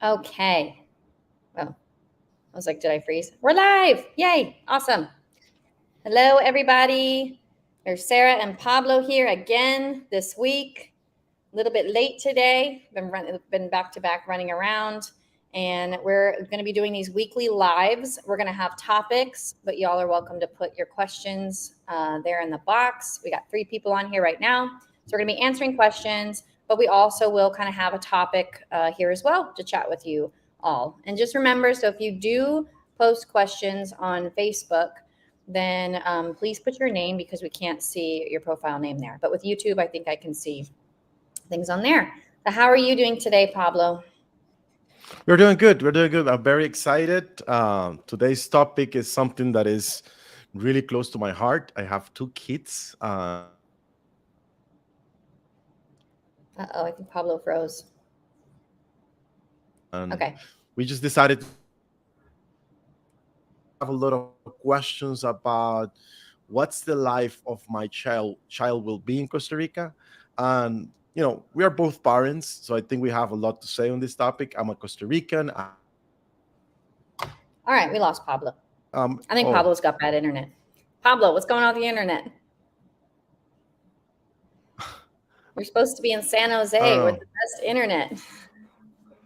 Okay. Well, I was like, did I freeze? We're live. Yay. Awesome. Hello, everybody. There's Sarah and Pablo here again this week. A little bit late today. Been back to back running around. And we're going to be doing these weekly lives. We're going to have topics, but y'all are welcome to put your questions there in the box. We got 3 people on here right now. So we're going to be answering questions, but we also will kind of have a topic here as well to chat with you all. And just remember, so if you do post questions on Facebook, then please put your name because we can't see your profile name there. But with YouTube, I think I can see things on there. So how are you doing today, Pablo? We're doing good. We're doing good. I'm very excited. Today's topic is something that is really close to my heart. I have 2 kids. Uh-oh, I think Pablo froze. And Okay. we just decided to have a lot of questions about what's the life of my child will be in Costa Rica. And we are both parents, so I think we have a lot to say on this topic. I'm a Costa Rican. All right, we lost Pablo. I think Oh, Pablo's got bad internet. Pablo, what's going on with the internet? You're supposed to be in San I don't Jose with know. the best internet.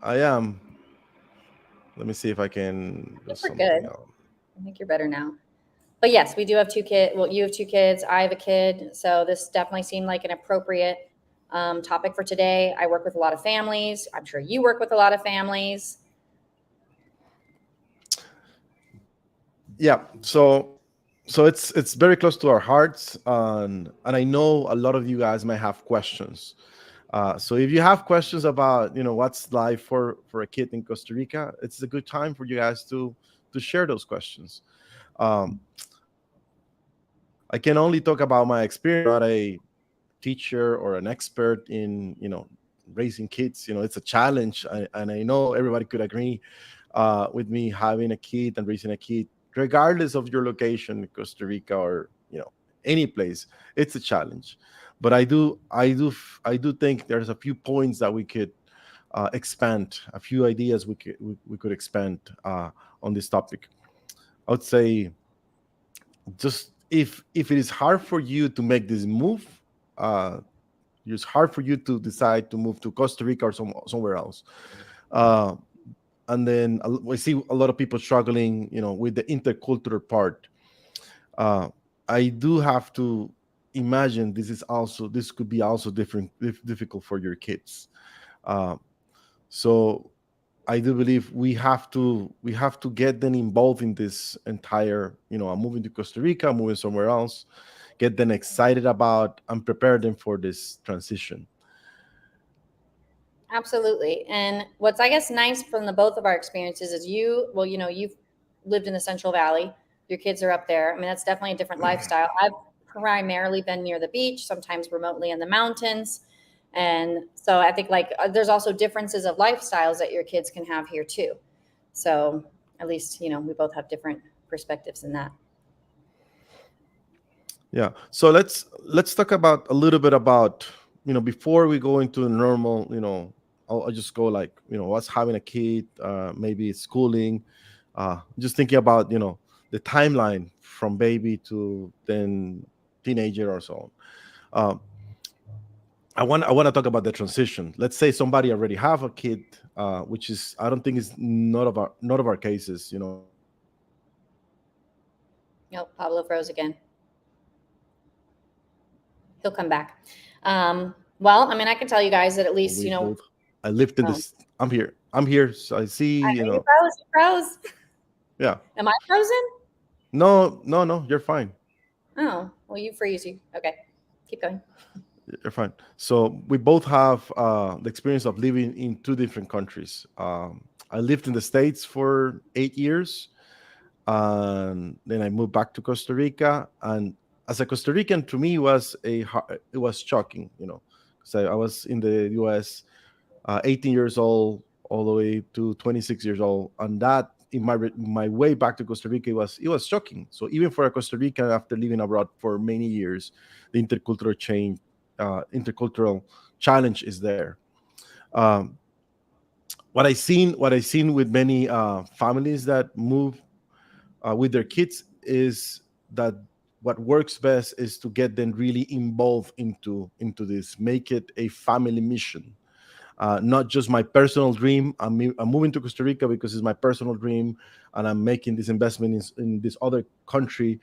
I am. Let me see if I can I do think we're something good. else. I think you're better now. But yes, we do have 2 kids. Well, you have 2 kids. I have a kid. So this definitely seemed like an appropriate topic for today. I work with a lot of families. I'm sure you work with a lot of families. Yeah. So it's very close to our hearts, and I know a lot of you guys might have questions. So if you have questions about what's life for a kid in Costa Rica, it's a good time for you guys to share those questions. Um, I can only talk about my experience, not a teacher or an expert in raising kids. It's a challenge, and I know everybody could agree with me. Having a kid and raising a kid, regardless of your location in Costa Rica or any place, it's a challenge. But I do think there's a few points that we could expand, a few ideas we could expand on this topic. I would say, just if it is hard for you to make this move, uh, it's hard for you to decide to move to Costa Rica or somewhere else. Uh, and then we see a lot of people struggling, with the intercultural part. Uh, I do have to imagine this could be also difficult for your kids. Uh, so I do believe we have to get them involved in this entire. I'm moving to Costa Rica, I'm moving somewhere else. Get them excited about and prepare them for this transition. Absolutely. And what's, I guess, nice from the both of our experiences is you've lived in the Central Valley. Your kids are up there. I mean, that's definitely a different lifestyle. I've primarily been near the beach, sometimes remotely in the mountains. And so I think there's also differences of lifestyles that your kids can have here too. So at least, we both have different perspectives in that. Yeah. So let's talk about a little bit about before we go into the normal. I'll just go like what's having a kid. Maybe it's schooling. Just thinking about the timeline from baby to then teenager or so on. I want to talk about the transition. Let's say somebody already have a kid, which is I don't think is not of our cases. Nope, Pablo froze again. He'll come back. Well, I mean, I can tell you guys that at least, We both. I lived in oh, this. I'm here. I'm here. So I see. you froze. You froze. Yeah. Am I frozen? No, no, no. You're fine. Oh, well, you freeze. You okay? Keep going. You're fine. So we both have the experience of living in 2 different countries. I lived in the States for 8 years, and then I moved back to Costa Rica. And as a Costa Rican, to me, it was shocking, because I was in the U.S. 18 years old all the way to 26 years old, and that in my way back to Costa Rica, it was shocking. So even for a Costa Rican, after living abroad for many years, the intercultural challenge is there. Um, what I seen with many families that move with their kids is that what works best is to get them really involved into this, make it a family mission, not just my personal dream. I'm moving to Costa Rica because it's my personal dream, and I'm making this investment in this other country,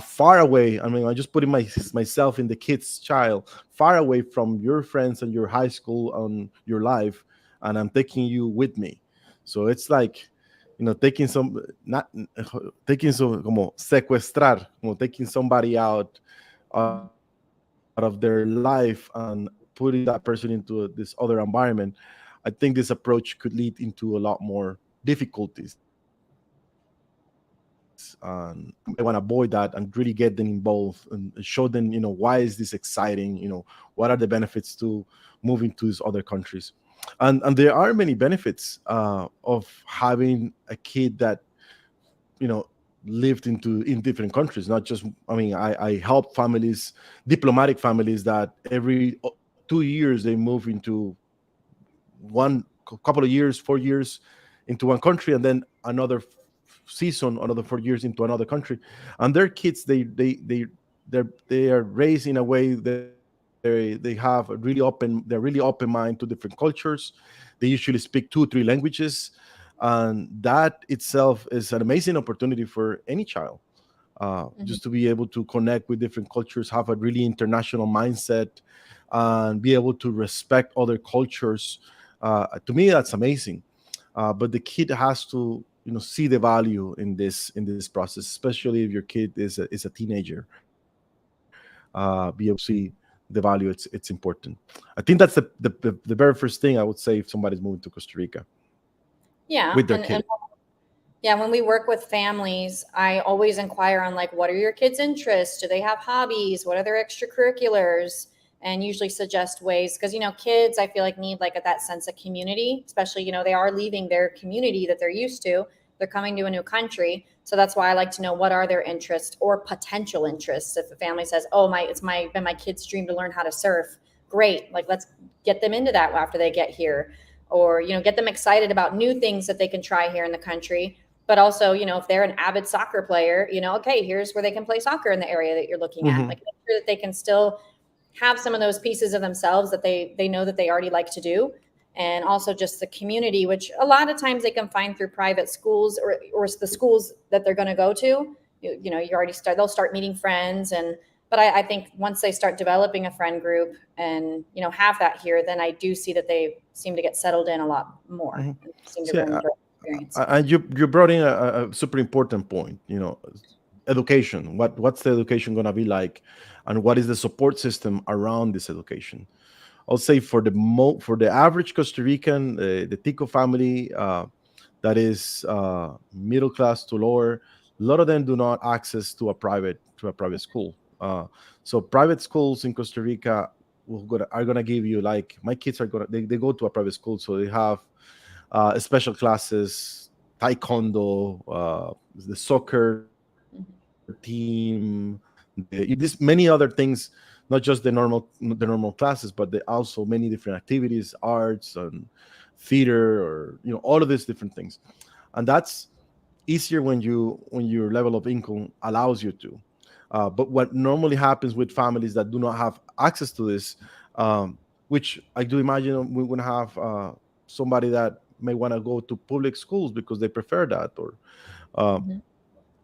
far away. I mean, I'm just putting myself in the kid's child, far away from your friends and your high school and your life, and I'm taking you with me. So it's like, taking some, not taking some, como secuestrar, como taking somebody out of their life and putting that person into this other environment. I think this approach could lead into a lot more difficulties, and I want to avoid that and really get them involved and show them, why is this exciting? What are the benefits to moving to these other countries? And there are many benefits of having a kid that lived in different countries. Not just, I mean, I help families, diplomatic families, that every 2 years they move into couple of years, 4 years into one country, and then another season, another 4 years into another country. And their kids, they are raised in a way, they have a they're really open mind to different cultures. They usually speak 2 3 languages, and that itself is an amazing opportunity for any child, Mhm. just to be able to connect with different cultures, have a really international mindset, and be able to respect other cultures. To me, that's amazing. But the kid has to, see the value in this process, especially if your kid is a teenager. Be able to see the value. It's important. I think that's the very first thing I would say if somebody's moving to Costa Rica with Yeah, their kid. and yeah, when we work with families, I always inquire on like, what are your kids' interests? Do they have hobbies? What are their extracurriculars? And usually suggest ways, because kids, I feel like, need like that sense of community, especially they are leaving their community that they're used to. They're coming to a new country, so that's why I like to know what are their interests or potential interests. If a family says, "Oh, it's been my kid's dream to learn how to surf," great. Like, let's get them into that after they get here, or get them excited about new things that they can try here in the country. But also, if they're an avid soccer player, okay, here's where they can play soccer in the area that you're looking at. Hmm. Like, make sure that they can still have some of those pieces of themselves that they know that they already like to do. And also just the community, which a lot of times they can find through private schools, or the schools that they're going to go to. You already they'll start meeting friends. But I think once they start developing a friend group and have that here, then I do see that they seem to get settled in a lot more Hmm. and seem to See, really enjoy the experience. and you brought in a super important point. Education. What's the education going to be like, and what is the support system around this education? I'll say for the average Costa Rican, the Tico family, that is middle class to lower, a lot of them do not access to a private school. So private schools in Costa Rica are gonna give you, like, my kids are gonna they go to a private school, so they have special classes, taekwondo, the soccer team, this many other things, not just the normal classes, but also many different activities, arts and theater, or all of these different things. And that's easier when your level of income allows you to. But what normally happens with families that do not have access to this, which I do imagine we're going to have somebody that may want to go to public schools because they prefer that, or uh, Mm-hmm.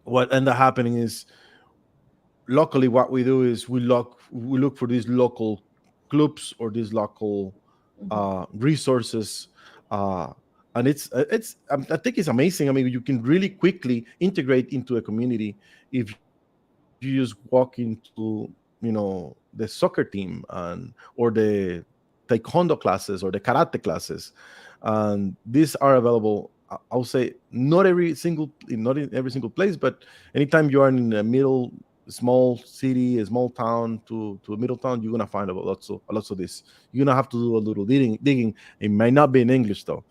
what end up happening is, luckily, what we do is we look for these local clubs or these local Mm-hmm. resources, uh, and I think it's amazing. I mean, you can really quickly integrate into a community if you just walk into the soccer team, or the taekwondo classes or the karate classes, and these are available. I'll say not in every single place, but anytime you are in a small city, a small town to a middle town, you're gonna find lots of this. You're gonna have to do a little digging. It might not be in English though,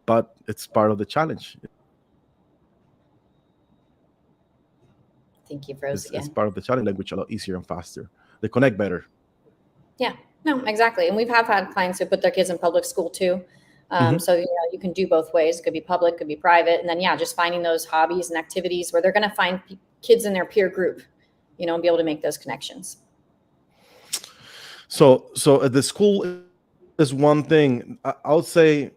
but it's part of the challenge. It's part of the challenge. It makes I think you the froze again. language a lot easier and faster. They connect better. Yeah, no, exactly. And we've had clients who put their kids in public school too. Mhm. So you can do both ways. It could be public, could be private, and then just finding those hobbies and activities where they're going to find kids in their peer group, and be able to make those connections. So at the school is one thing. I would say,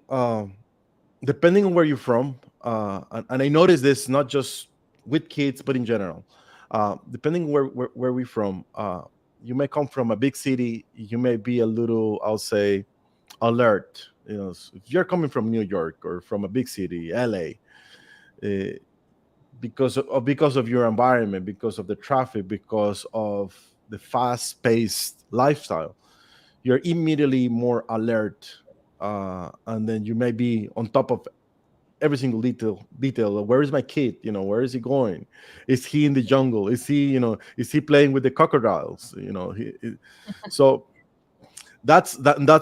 depending on where you're from, and I notice this not just with kids, but in general. Depending where we're from, you may come from a big city. You may be a little, I'll say, alert. If you're coming from New York or from a big city, LA, uh, because of your environment, because of the traffic, because of the fast-paced lifestyle, you're immediately more alert, and then you may be on top of every single detail. Where is my kid? Where is he going? Is he in the jungle? Is he playing with the crocodiles? So that's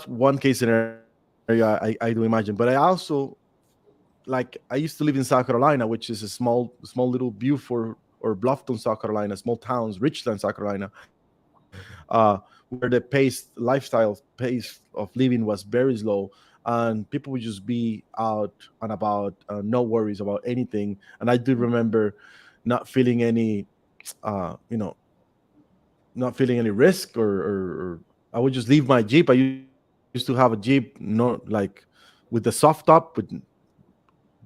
one case scenario I do imagine. But I also, like, I used to live in South Carolina, which is a small little Beaufort or Bluffton, South Carolina, small towns, Richland, South Carolina, where the lifestyle pace of living was very slow, and people would just be out and about, no worries about anything. And I do remember not feeling any, uh, you know, not feeling any risk, or I would just leave my Jeep. I used to have a Jeep, not like with the soft top, with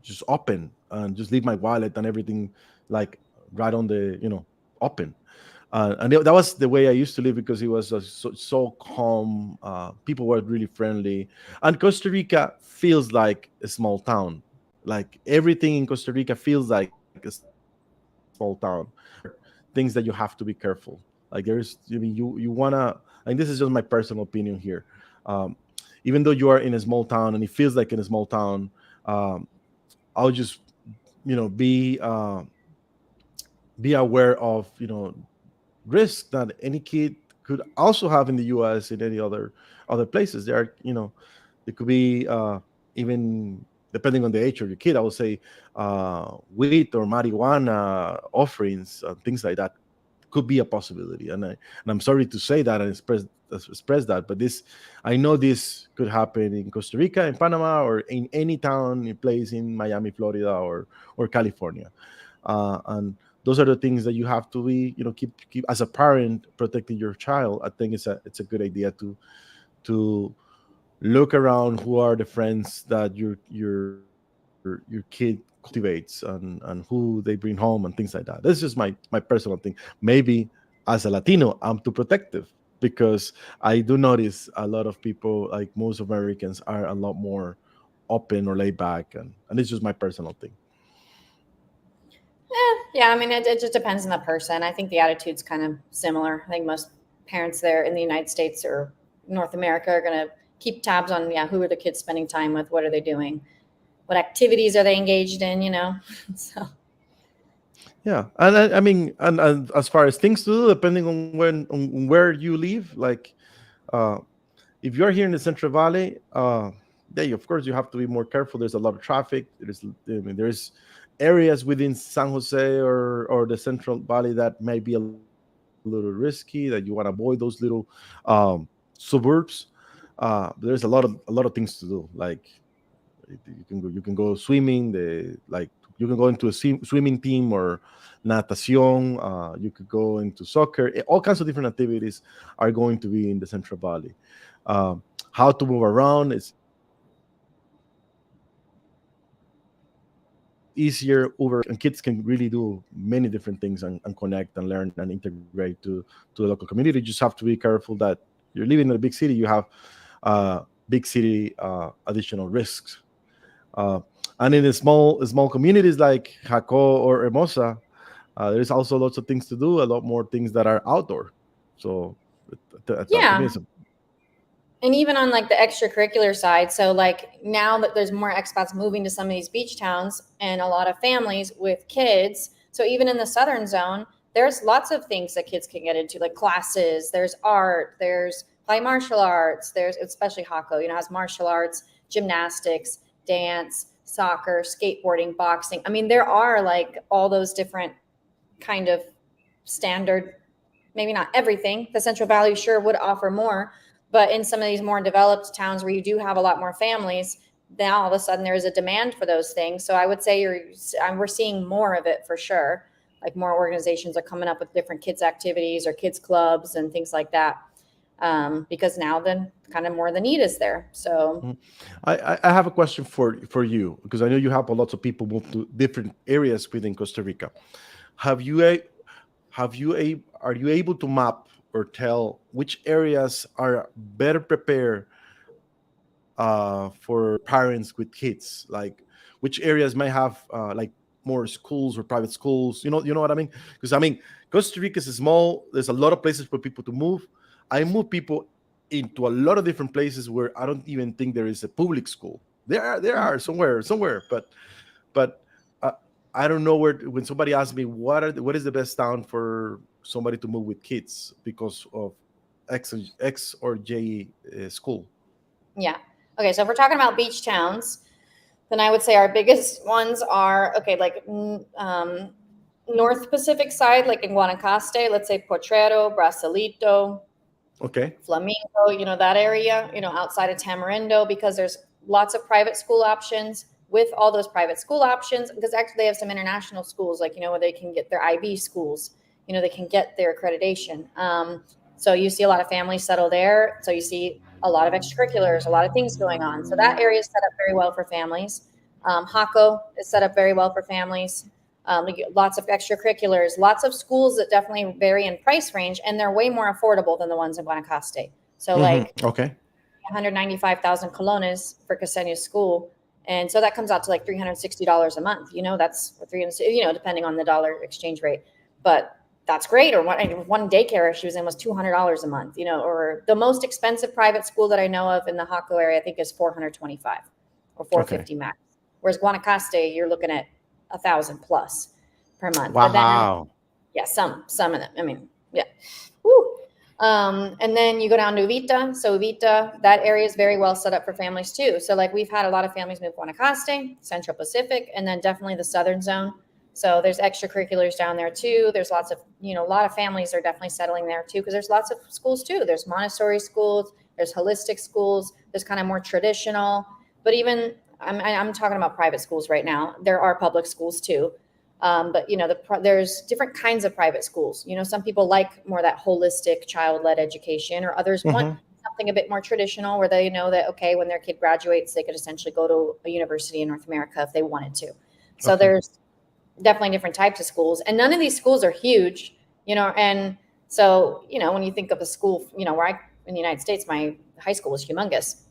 just open, and just leave my wallet and everything, like, right on the, open. That was the way I used to live, because it was so calm. People were really friendly, and Costa Rica feels like a small town. Like, everything in Costa Rica feels like a small town. Things that you have to be careful. Like, you wanna, and this is just my personal opinion here. Um, Even though you are in a small town and it feels like in a small town, um, I'll just, be aware of, risk that any kid could also have in the US, in any other places. There could be, even depending on the age of your kid, I would say, weed or marijuana offerings, things like that could be a possibility. And I'm sorry to say that and express that, but this, I know this could happen in Costa Rica, in Panama, or in any town, in place in Miami, Florida, or California. And those are the things that you have to be, keep as a parent, protecting your child. I think it's a good idea to look around who are the friends that your kid cultivates, and who they bring home and things like that. That's just my personal thing. Maybe as a Latino, I'm too protective, because I do notice a lot of people, like most Americans, are a lot more open or laid back, and it's just my personal thing. Yeah, I mean, it just depends on the person. I think the attitude's kind of similar. I think most parents there in the United States or North America are going to keep tabs on, who are the kids spending time with? What are they doing? What activities are they engaged in? So Yeah, and I mean, and as far as things to do, depending on where you live, like, uh, if you're here in the Central Valley, yeah, of course you have to be more careful. There's a lot of traffic. There's areas within San Jose or the Central Valley that may be a little risky. That you want to avoid those little, suburbs. There's a lot of things to do. Like, you can go swimming. You can go into a swimming team, or natación. You could go into soccer. All kinds of different activities are going to be in the Central Valley. How to move around, it's easier. Uber and kids can really do many different things, and connect and learn and integrate to the local community. You just have to be careful that you're living in a big city. You have, big city, additional risks. And in the small communities like Jaco or Hermosa, there's also lots of things to do, a lot more things that are outdoor. So, to me, yeah, it's a. and even on like the extracurricular side, so like now that there's more expats moving to some of these beach towns and a lot of families with kids, so even in the southern zone there's lots of things that kids can get into, like classes, there's art, there's play martial arts, there's, especially Hako, has martial arts, gymnastics, dance, soccer, skateboarding, boxing. I mean, there are like all those different kind of standard, maybe not everything. The Central Valley sure would offer more, but in some of these more developed towns where you do have a lot more families, now all of a sudden there is a demand for those things. So I would say we're seeing more of it for sure. Like more organizations are coming up with different kids activities or kids clubs and things like that, because now then kind of more the need is there. So I have a question for you, because I know you have a lot of people move to different areas within Costa Rica. Have you a are you able to map or tell which areas are better prepared for parents with kids? Like which areas may have like more schools or private schools? You know what I mean? Because I mean, Costa Rica is small. There's a lot of places for people to move. I move people into a lot of different places where I don't even think there is a public school. There are somewhere, but uh, I don't know where. When somebody asks me what is the best town for somebody to move with kids because of X or J school. yeah. Okay, so if we're talking about beach towns, then I would say our biggest ones are okay, like North Pacific side, like in Guanacaste, let's say Potrero, Brasilito, Okay. Flamingo, that area, outside of Tamarindo, because there's lots of private school options. With all those private school options, because actually they have some international schools, like, where they can get their IB schools, they can get their accreditation. So you see a lot of families settle there. So you see a lot of extracurriculars, a lot of things going on. So that area is set up very well for families. Hako is set up very well for families. Lots of extracurriculars, lots of schools that definitely vary in price range, and they're way more affordable than the ones in Guanacaste. So like Okay. 195,000 colones for Caseña's school. And so that comes out to like $360 a month. That's 300, depending on the dollar exchange rate. But that's great. Or one daycare she was in was $200 a month, or the most expensive private school that I know of in the Hako area, I think is 425 or 450 max. Whereas Guanacaste, you're looking at 1,000 plus per month. Wow. But then, yeah, some of them. I mean, yeah. Woo. And then you go down to Uvita. So Uvita, that area is very well set up for families too. So like we've had a lot of families move Guanacaste, Central Pacific, and then definitely the Southern Zone. So there's extracurriculars down there too. There's lots of, a lot of families are definitely settling there too, because there's lots of schools too. There's Montessori schools, there's holistic schools, there's kind of more traditional, but even I'm talking about private schools right now. There are public schools too. But there's different kinds of private schools. Some people like more that holistic child-led education, or others want something a bit more traditional, where they know that, okay, when their kid graduates, they could essentially go to a university in North America if they wanted to. So there's definitely different types of schools, and none of these schools are huge, and so, when you think of a school, where in the United States, my high school was humongous.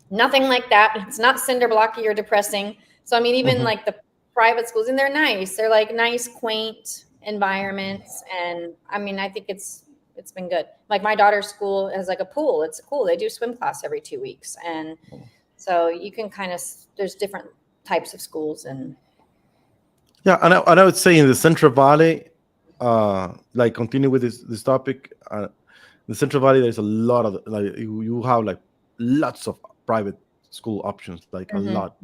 Nothing like that. It's not cinder blocky or depressing. So, I mean, even like the private schools, and they're nice. They're like nice, quaint environments. And I mean, I think it's been good. Like my daughter's school has like a pool. It's cool. They do swim class every 2 weeks. And so you can there's different types of schools. And yeah, and I would say in the Central Valley, like continue with this topic. The Central Valley, there's a lot of like you have like lots of private school options, like a lot,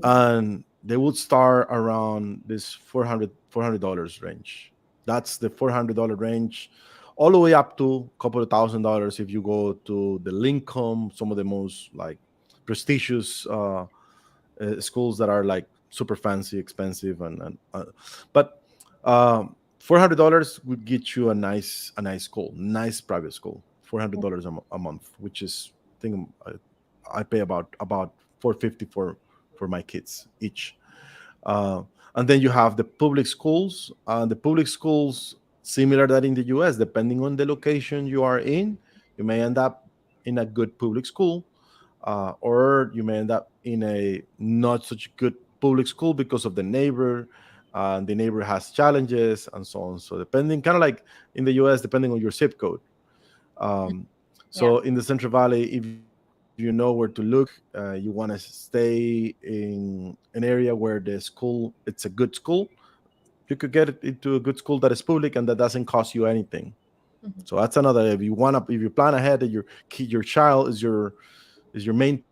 and they would start around this $400 range. That's the $400 range, all the way up to a couple of $1,000 if you go to the Lincoln, some of the most like prestigious schools that are like super fancy, expensive, and but $400 would get you a nice school, nice private school. $400 a month, which is I think I pay about 450 for my kids each. And then you have the public schools. The public schools, similar that in the U.S., depending on the location you are in, you may end up in a good public school, or you may end up in a not such good public school because of the neighbor. The neighbor has challenges and so on. So depending, kind of like in the U.S., depending on your zip code. So in the Central Valley, if you know where to look, you want to stay in an area where the school, it's a good school, you could get it into a good school that is public and that doesn't cost you anything. So that's another. If you plan ahead that your child is your main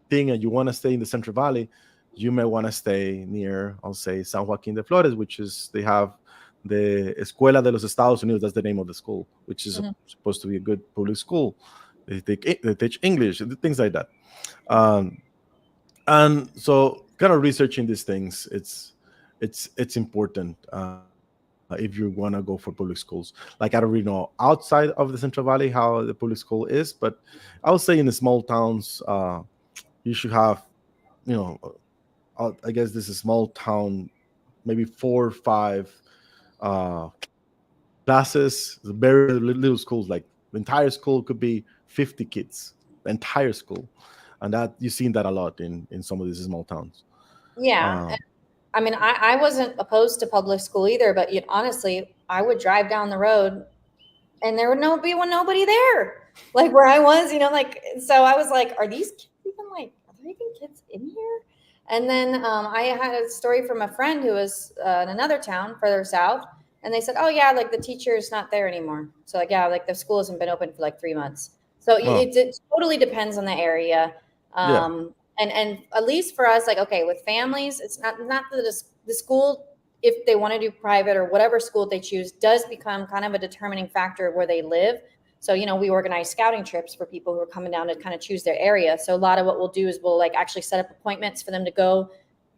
thing and you want to stay in the Central Valley, you may want to stay near, I'll say, San Joaquin de Flores, which is they have the Escuela de los Estados Unidos. That's the name of the school, which is supposed to be a good public school. They teach English, things like that. Um, And so kind of researching these things, it's important if you want to go for public schools. Like I don't really know outside of the Central Valley how the public school is, but I would say in the small towns, you should have, you know, I guess this is a small town, maybe 4 or 5 classes, very little schools. Like the entire school could be 50 kids, the entire school, and that you've seen that a lot in some of these small towns. Yeah. Uh, I mean, I wasn't opposed to public school either, but honestly, I would drive down the road and there would nobody there, like where I was, like, so I was like, are these kids even like, are there even kids in here? And then I had a story from a friend who was in another town further south, and they said, oh yeah, like the teacher is not there anymore. So like, yeah, like the school hasn't been open for like 3 months. So well, it totally depends on the area. yeah, And at least for us, like, okay, with families, it's not the school, if they want to do private or whatever school they choose, does become kind of a determining factor of where they live. So, we organize scouting trips for people who are coming down to kind of choose their area. So a lot of what we'll do is we'll like actually set up appointments for them to go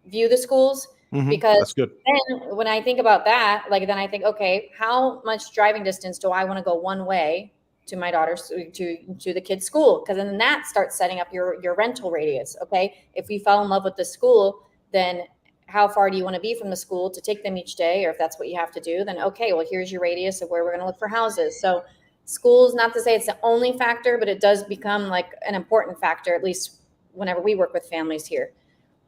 view the schools. that's Because good. then when I think about that, like, then I think, okay, how much driving distance do I want to go one way to my daughter's to the kid's school? Because then that starts setting up your rental radius. Okay, if you fall in love with the school, then how far do you want to be from the school to take them each day? Or if that's what you have to do, then okay, well, here's your radius of where we're going to look for houses. So schools, not to say it's the only factor, but it does become like an important factor, at least whenever we work with families here,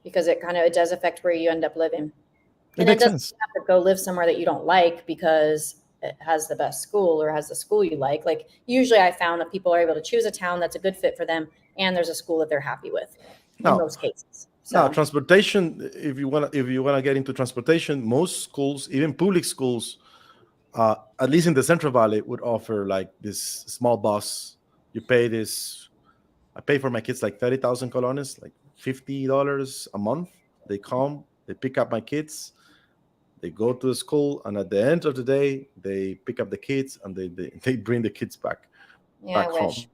because it does affect where you end up living. It And it makes doesn't sense. have to go live somewhere that you don't like because it has the best school or has the school you like. Like usually I found that people are able to choose a town that's a good fit for them and there's a school that they're happy with in Now, most cases. now So transportation. If you wanna get into transportation, most schools, even public schools, at least in the Central Valley, would offer like this small bus. You pay this. I pay for my kids like 30,000 colones, like $50 a month. They come, they pick up my kids, they go to the school, and at the end of the day, they pick up the kids and they bring the kids back yeah, I home. wish.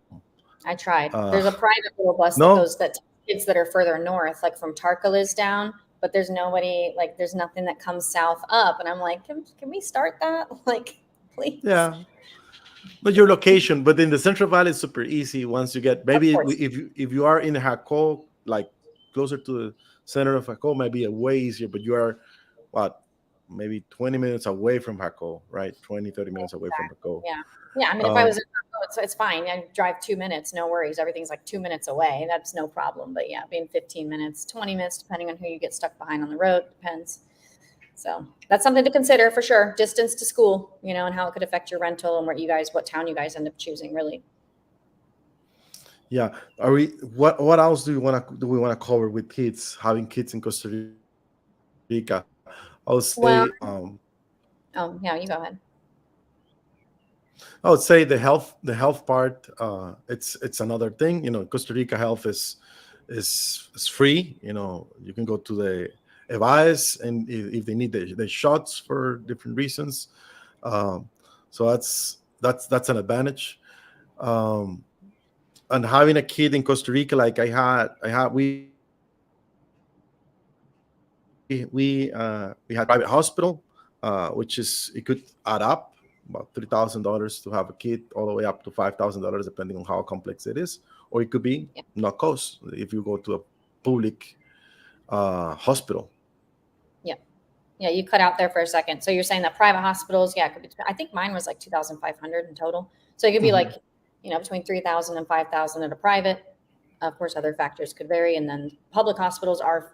I tried. Uh, There's a private little bus that no, goes that takes kids that are further north, like from Tarcalis down, but there's nobody, like there's nothing that comes south up. And I'm like, can we start that? Like, please. yeah, not your location, but in the Central Valley, it's super easy. Once you get Of maybe course. if you are in Jaco, like closer to the center of Jaco, maybe a way easier. But you are what, maybe 20 minutes away from Jaco, right? 20, 30 minutes away from Exactly. Jaco. Yeah. Yeah. I mean, if I was Um, in Tahoe, it's fine. I drive 2 minutes, no worries. Everything's like 2 minutes away. That's no problem. But yeah, being 15 minutes, 20 minutes, depending on who you get stuck behind on the road, depends. So that's something to consider for sure. Distance to school, and how it could affect your rental and what town you guys end up choosing, really. yeah. Are we? What else do we want to cover with kids? Having kids in Costa Rica, I'll say. Well, oh, yeah, you go ahead. I would say the health part. It's another thing. Costa Rica health is free. You can go to the EVAES, and if they need the shots for different reasons. Um, so that's an advantage. Um, and having a kid in Costa Rica, like we had a private hospital, which is it could add up about $3,000 to have a kid, all the way up to $5,000, depending on how complex it is, or it could be Yeah. no cost if you go to a public hospital. Yeah. Yeah. You cut out there for a second. So you're saying that private hospitals, yeah, it could be, I think mine was like 2,500 in total. So it could be Mhm. like, between 3,000 and 5,000 at a private. Of course, other factors could vary. And then public hospitals are,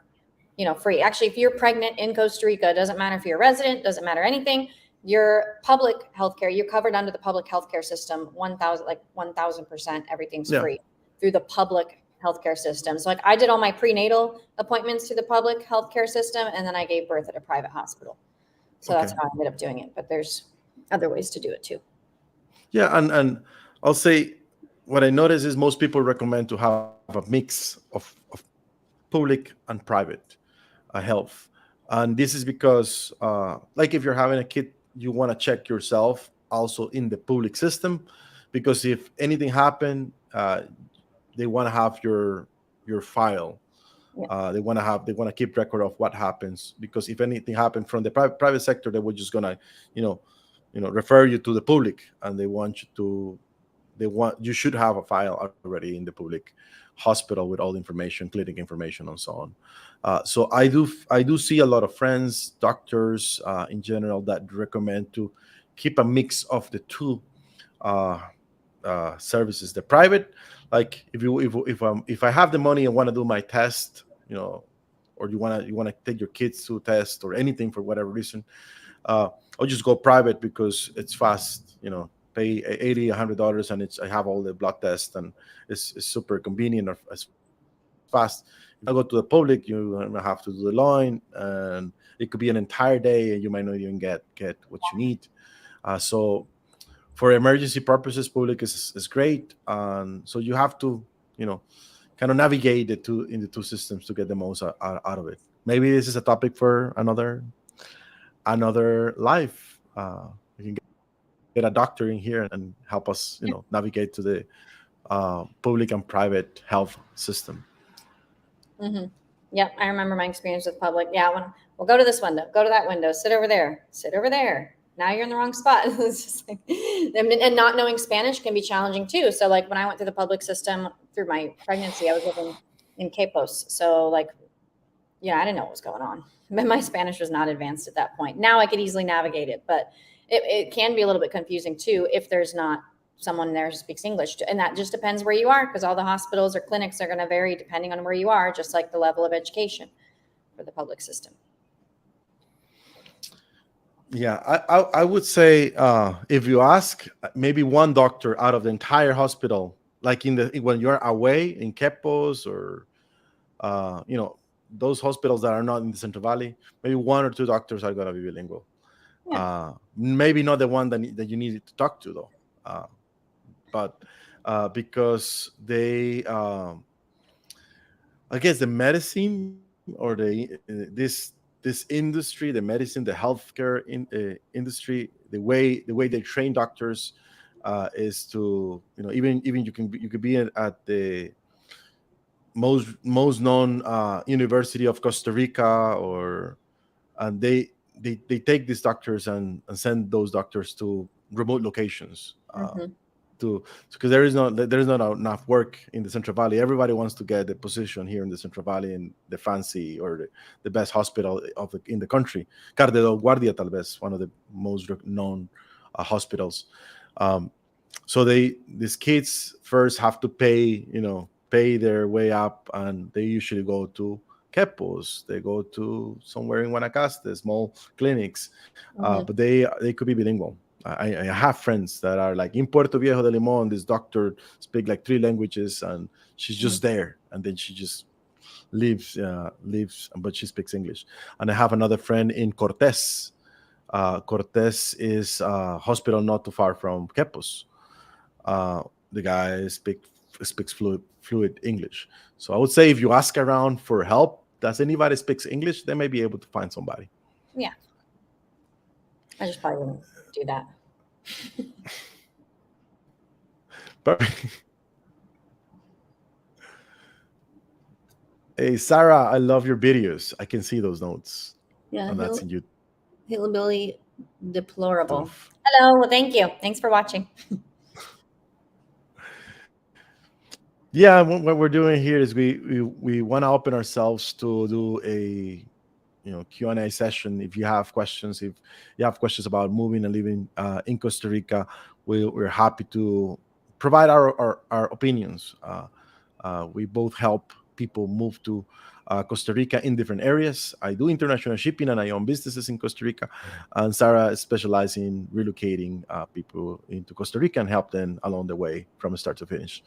free. Actually, if you're pregnant in Costa Rica, it doesn't matter if you're a resident, doesn't matter anything. Your public healthcare, you're covered under the public healthcare system, 1,000%, everything's Yeah. free through the public healthcare system. So like I did all my prenatal appointments through the public healthcare system, and then I gave birth at a private hospital. So that's Okay. how I ended up doing it. But there's other ways to do it too. Yeah, and I'll say what I notice is most people recommend to have a mix of public and private health. And this is because, like, if you're having a kid, you want to check yourself also in the public system, because if anything happened, they want to have your file. Yeah. They want to keep record of what happens, because if anything happened from the private sector, they were just gonna, you know, refer you to the public, and they want you should have a file already in the public hospital with all the information, clinic information, and so on. So I do see a lot of friends, doctors in general, that recommend to keep a mix of the two uh, services. The private, like if I have the money and want to do my test, or you want to take your kids to test or anything for whatever reason, uh, I'll just go private because it's fast. Pay $80, $100, and I have all the blood tests, and it's super convenient, or as fast. If I go to the public, you have to do the line, and it could be an entire day, and you might not even get what you need. So for emergency purposes, public is great. So you have to, kind of navigate the two systems to get the most out of it. Maybe this is a topic for another life. We can get a doctor in here and help us, navigate to the public and private health system. Mm-hmm. Yep, I remember my experience with public. Yeah, we'll go to this window, go to that window, sit over there, sit over there. Now you're in the wrong spot. It's just like, and not knowing Spanish can be challenging too. So like when I went through the public system through my pregnancy, I was living in Capos. So like, yeah, I didn't know what was going on. But my Spanish was not advanced at that point. Now I could easily navigate it, but it can be a little bit confusing too if there's not someone there who speaks English. And that just depends where you are, because all the hospitals or clinics are going to vary depending on where you are, just like the level of education for the public system. Yeah, I would say, if you ask maybe one doctor out of the entire hospital, like when you're away in Quepos, or those hospitals that are not in the Central Valley, maybe one or two doctors are gonna be bilingual. Yeah. Maybe not the one that you needed to talk to, though, but because I guess the medicine, or this industry, the medicine, the healthcare industry, the way they train doctors, is to, even you could be at the most known university of Costa Rica, or and they take these doctors and send those doctors to remote locations, Mm-hmm. to because there is not enough work in the Central Valley. Everybody wants to get the position here in the Central Valley, in the fancy, or the best hospital in the country. Cardenal Guardia, tal vez, one of the most known hospitals. Um, so these kids first have to pay their way up, and they usually go to Quepos. They go to somewhere in Guanacaste, small clinics, Mm-hmm. but they could be bilingual. I have friends that are like in Puerto Viejo de Limon. This doctor speak like three languages, and she's just there, and then she just leaves, but she speaks English. And I have another friend in Cortes. Cortes is a hospital not too far from Quepos. uh, the guy speaks fluid English. So I would say, if you ask around for help, does anybody speaks English, they may be able to find somebody. Yeah. I just probably wouldn't do that. But hey, Sarah, I love your videos. I can see those notes, Yeah. and that's in YouTube. Hillbilly deplorable. Hello. Well, thank you. Thanks for watching. Yeah, what we're doing here is we want to open ourselves to do a Q&A session. If you have questions, if you have questions about moving and living in Costa Rica, we're happy to provide our opinions. We both help people move to Costa Rica in different areas. I do international shipping, and I own businesses in Costa Rica, and Sarah specializes in relocating people into Costa Rica and help them along the way from start to finish.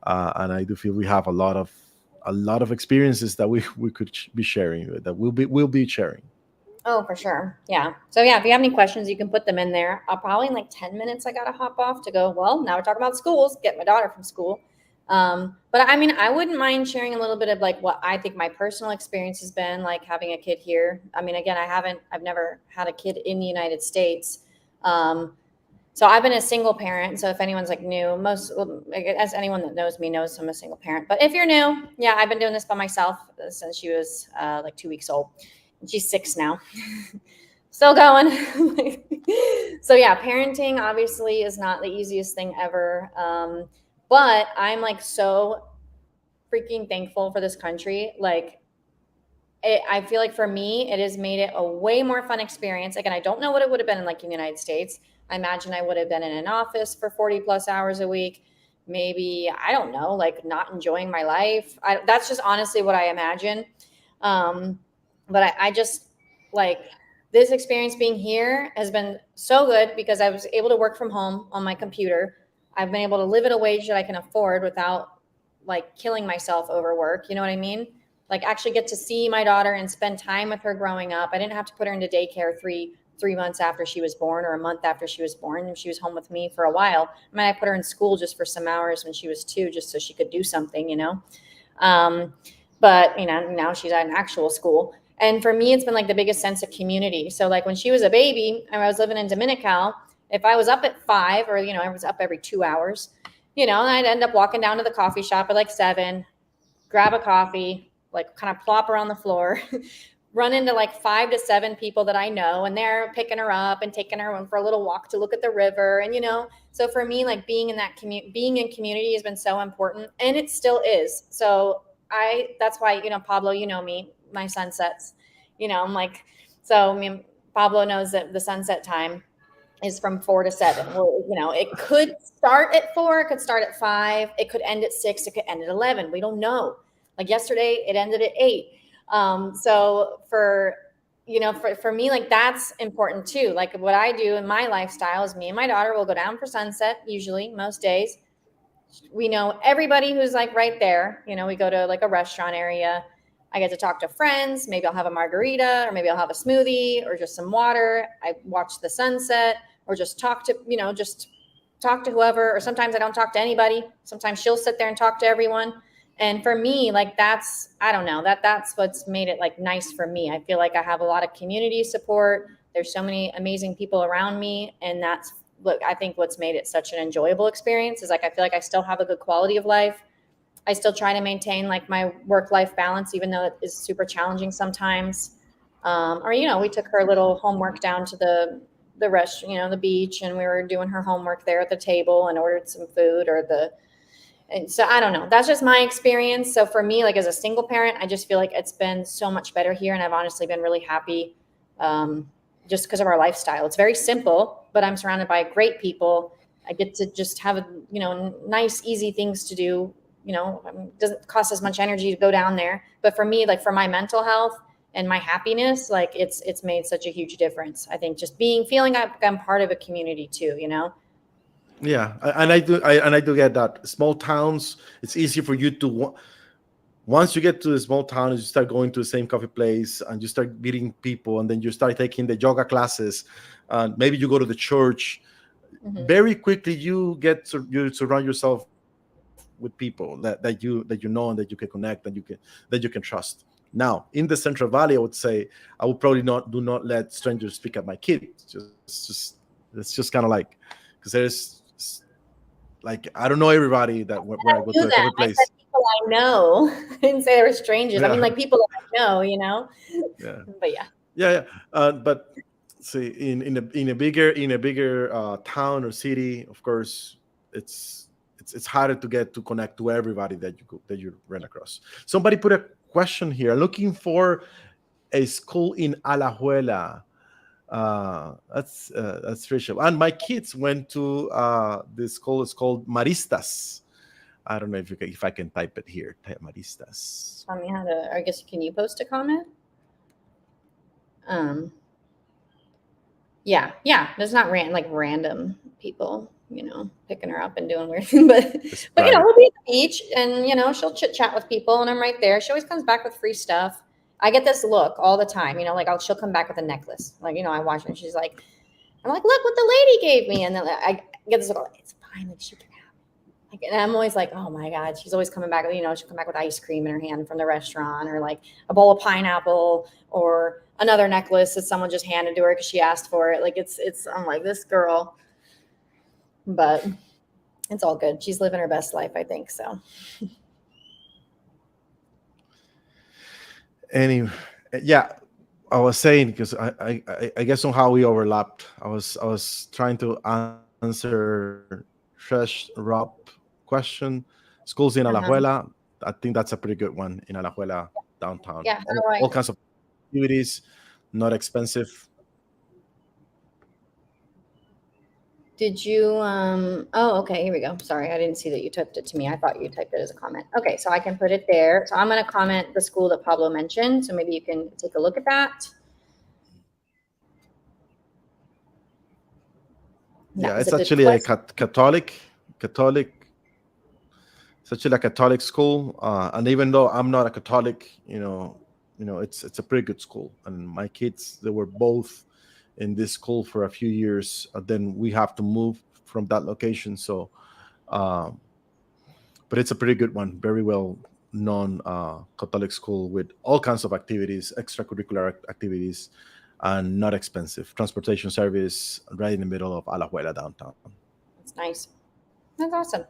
And I do feel we have a lot of experiences that we could be sharing, that we'll be sharing. Oh, for sure. Yeah. So yeah, if you have any questions, you can put them in there. I'll probably in like 10 minutes, I got to hop off to go, well, now we're talking about schools, get my daughter from school. But I mean, I wouldn't mind sharing a little bit of like what I think my personal experience has been like having a kid here. I mean, again, I've never had a kid in the United States. So I've been a single parent. So if anyone's like new, as anyone that knows me knows I'm a single parent. But if you're new, yeah, I've been doing this by myself since she was like 2 weeks old. And she's 6 now. Still going. So yeah, parenting obviously is not the easiest thing ever. But I'm like so freaking thankful for this country. Like I feel like for me, it has made it a way more fun experience. Again, I don't know what it would have been in like in the United States. I imagine I would have been in an office for 40 plus hours a week. Maybe, I don't know, like not enjoying my life. That's just honestly what I imagine. But I just like this experience being here has been so good because I was able to work from home on my computer. I've been able to live at a wage that I can afford without like killing myself over work. You know what I mean? Like actually get to see my daughter and spend time with her growing up. I didn't have to put her into daycare three months after she was born or a month after she was born. And she was home with me for a while. I mean, I put her in school just for some hours when she was 2, just so she could do something, you know? But you know, now she's at an actual school. And for me, it's been like the biggest sense of community. So like when she was a baby and I was living in Dominical, if I was up at 5 or, you know, I was up every 2 hours, you know, and I'd end up walking down to the coffee shop at like 7, grab a coffee, like kind of plop her on the floor, run into like 5 to 7 people that I know, and they're picking her up and taking her for a little walk to look at the river. And, you know, so for me, like being in community has been so important, and it still is. So that's why, you know, Pablo, you know me, my sunsets, you know, I'm like, so I mean, Pablo knows that the sunset time is from 4 to 7. Well, you know, it could start at 4, it could start at 5, it could end at 6, it could end at 11. We don't know. Like yesterday, it ended at 8. So for me, like that's important too. Like what I do in my lifestyle is me and my daughter will go down for sunset, usually most days. We know everybody who's like right there. You know, we go to like a restaurant area. I get to talk to friends. Maybe I'll have a margarita, or maybe I'll have a smoothie or just some water. I watch the sunset or just talk to whoever. Or sometimes I don't talk to anybody. Sometimes she'll sit there and talk to everyone. And for me, like I don't know, that's what's made it like nice for me. I feel like I have a lot of community support. There's so many amazing people around me. And that's I think what's made it such an enjoyable experience is like, I feel like I still have a good quality of life. I still try to maintain like my work-life balance, even though it is super challenging sometimes. Or, you know, we took her little homework down to the restaurant, you know, the beach, and we were doing her homework there at the table and ordered some food and so I don't know. That's just my experience. So for me, like as a single parent, I just feel like it's been so much better here. And I've honestly been really happy just because of our lifestyle. It's very simple, but I'm surrounded by great people. I get to just have, you know, nice, easy things to do. You know, it doesn't cost as much energy to go down there. But for me, like for my mental health and my happiness, like it's made such a huge difference. I think just feeling like I'm part of a community too, you know? Yeah, and I do get that. Small towns, it's easy for you to once you get to the small town, you start going to the same coffee place and you start meeting people, and then you start taking the yoga classes, and maybe you go to the church. Mm-hmm. Very quickly, you surround yourself with people that you know and that you can connect and that you can trust. Now, in the Central Valley, I would say I would probably not let strangers pick up my kid. Just it's just kind of like because I don't know everybody that when I go to a That. coffee I said place. people I know. I didn't say they were strangers. I mean, Yeah, like people that I know, you know? yeah, But yeah. yeah. But see, in a bigger town or city, of course, it's harder to get to connect to everybody that you run across. Somebody put a question here, looking for a school in Alajuela. That's Rachel. And my kids went to this school. It's called Maristas. I don't know if I can type it here. Type Maristas. Tell me how to, I guess, can you post a comment? Yeah. There's not random people, you know, picking her up and doing weird things. It's But you know, private. we'll be at the beach and you know, she'll chit chat with people and I'm right there. She always comes back with free stuff. I get this look all the time, you know, like she'll come back with a necklace. Like, you know, I watch her and she's like, I'm like, look what the lady gave me. And then I get this look, it's fine, like she can have it. Like, and I'm always like, oh my God, she's always coming back, you know, she'll come back with ice cream in her hand from the restaurant or like a bowl of pineapple or another necklace that someone just handed to her because she asked for it. Like I'm like, this girl. but it's all good. She's living her best life, I think. So Any, yeah, I was saying because I guess on how we overlapped. I was trying to answer Fresh Rob question. Schools in uh-huh. Alajuela. I think that's a pretty good one in Alajuela downtown. Yeah, All, how do I all kinds of activities, not expensive. did you oh okay, here we go. Sorry, I didn't see that you typed it to me. I thought you typed it as a comment. Okay, so I can put it there. So I'm going to comment the school that Pablo mentioned, so maybe you can take a look at that. That Yeah, was a it's good actually a question. Catholic. It's actually a Catholic school, and even though I'm not a Catholic, it's a pretty good school. And my kids, they were both in this school for a few years. Then we have to move from that location. So, um, but it's a pretty good one, very well known Catholic school with all kinds of activities, extracurricular activities, and not expensive. Transportation service right in the middle of Alajuela downtown. That's nice. That's awesome.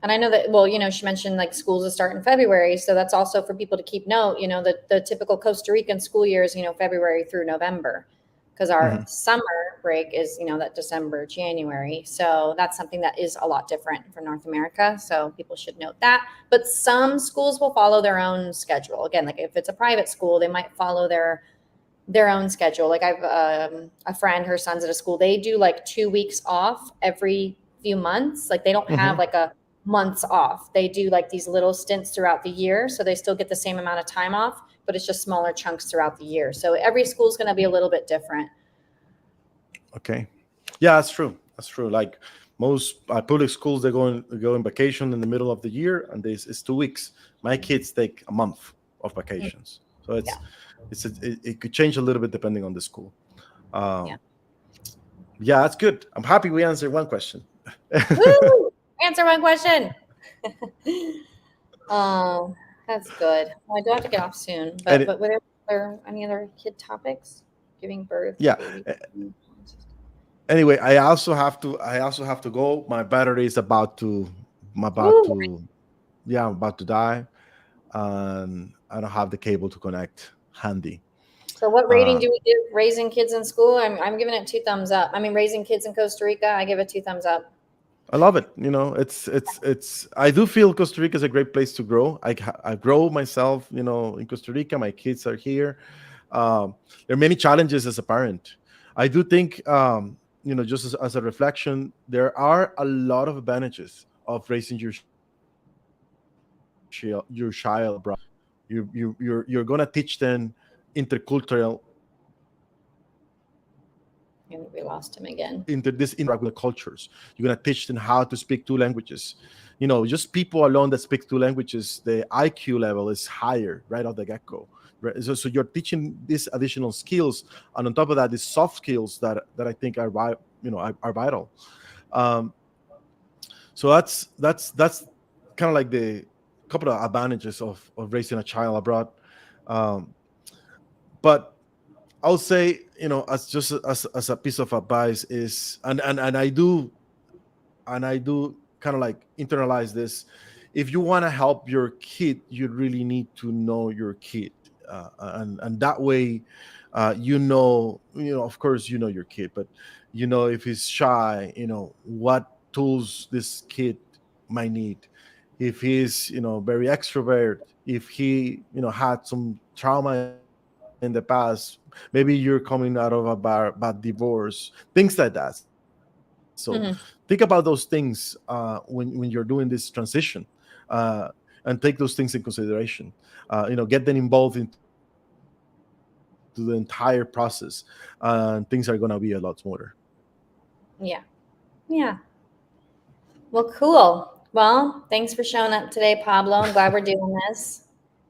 And I know that, well, she mentioned like schools will start in February. So that's also for people to keep note, the typical Costa Rican school year is, February through November, because our Hmm. summer break is, that December, January. So that's something that is a lot different for North America. So people should note that. But some schools will follow their own schedule. Again, like if it's a private school, they might follow their own schedule. Like I've a friend, her son's at a school. They do like 2 weeks off every few months. Like they don't have Hmm. like a months off. They do like these little stints throughout the year, so they still get the same amount of time off, but it's just smaller chunks throughout the year. So every school is going to be a little bit different. Okay. Yeah, that's true. That's true. Like most public schools, they go in vacation in the middle of the year, and this is 2 weeks. My kids take a month of Mm, vacations, so yeah, it could change a little bit depending on the school. yeah. Um, yeah, that's good. I'm happy we answered one question. Woo! Answer one question. um, that's good. Well, I do have to get off soon, And but were there any other kid topics? Giving birth to yeah. baby. Anyway, I also have to go. My battery is about Ooh, to yeah, I'm about to die, and I don't have the cable to connect handy. so what rating Uh, do we give raising kids in school? I'm giving it two thumbs up. I mean, raising kids in Costa Rica, I give it two thumbs up. I love it. It's. I do feel Costa Rica is a great place to grow. I grow myself. In Costa Rica, my kids are here. There are many challenges as a parent. I do think, just as a reflection, there are a lot of advantages of raising your child abroad. You're gonna teach them intercultural I think we lost him again. interact with the cultures. You're gonna teach them how to speak two languages. Just people alone that speak two languages, the IQ level is higher right off the get go. Right? So you're teaching these additional skills, and on top of that, these soft skills that I think are vital. Um, so that's kind of like the couple of advantages of raising a child abroad. Um, but I'll say, as just as a piece of advice is, and I do kind of like internalize this. If you want to help your kid, you really need to know your kid, and that way, of course, your kid, but if he's shy, what tools this kid might need. If he's very extrovert, if he had some trauma in the past, maybe you're coming out of a bad divorce, things like that. So think about those Hmm. things when you're doing this transition, uh, and take those things in consideration. Get them involved into the entire process, and things are going to be a lot smoother. Yeah. Yeah. Well, cool. Well, thanks for showing up today, Pablo. I'm glad we're doing this.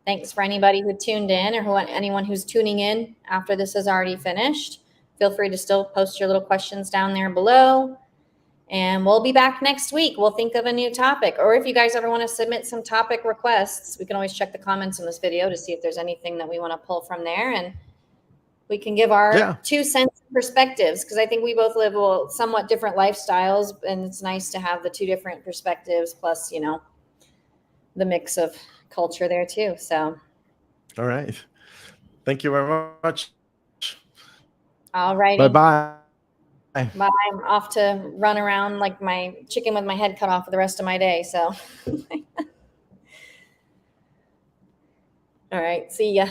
Thanks for anybody who tuned in or anyone who's tuning in after this is already finished. Feel free to still post your little questions down there below. And we'll be back next week. We'll think of a new topic. Or if you guys ever want to submit some topic requests, we can always check the comments on this video to see if there's anything that we want to pull from there. And we can give our Yeah. 2 cents perspectives, because I think we both live somewhat different lifestyles, and it's nice to have the 2 different perspectives plus, you know, the mix of culture there too. So, All right. Thank you very much. all righty. Bye-bye. Bye. I'm off to run around like my chicken with my head cut off for the rest of my day. So, all right. See ya.